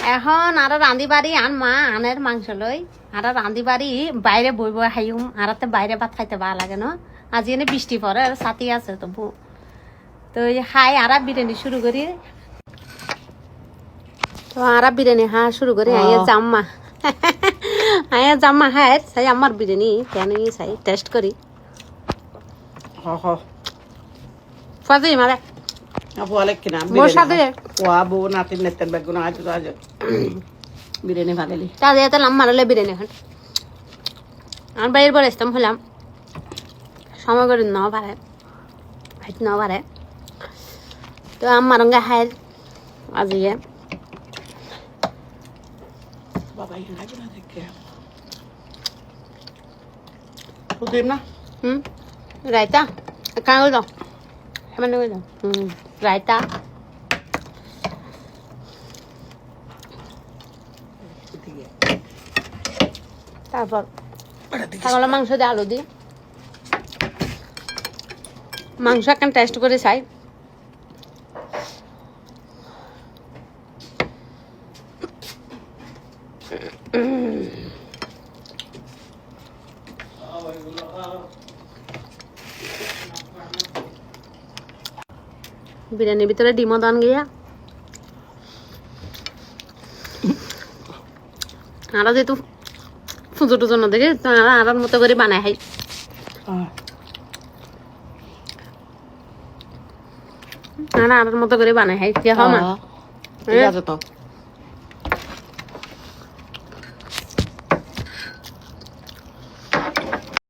এখন আর রাঁধি বাড়ি আন মা আনের মাংস লই আর রাঁধি বাড়ি বাইরে বই বই খাইম আর বাইরে ভাত খাইতে ভালো লাগে না আজ এনে বৃষ্টি পড়ে আর ছাতি আছে তবু তো খাই আর বিরিয়ানি শুরু করি তো আর বিরিয়ানি হ্যাঁ শুরু করি আইয়া জাম্মা আইয়া জাম্মা হ্যাঁ সাই আমার বিরিয়ানি কেন সাই টেস্ট করি ফাজি মারে আপু আলেক কিনা মোর সাথে ওয়াবো নাতিন নেতের বেগুন আজ আজ বিরিয়ানি ভাগলি তাদের এত লাম মারলে বিরিয়ানি এখন আর বাইরের পর আসতাম হলাম সময় করে ন পারে হাইট ন পারে তো আমার রঙা হাই আজিয়ে বাবা এই লাগে না দেখে বুঝিম না রায়তা কাঁ গেল মানে গেল রায়তা তারপর ছাগলের মাংস দিয়ে আলু দিই মাংস এখন টেস্ট করে চাই বিরিয়ানির ভিতরে ডিমও দান গিয়া আরো যেহেতু ফুজো টুজো না দেখে আর মতো করে বানাই খাই আর মতো করে বানাই খাই কে হমা ঠিক আছে তো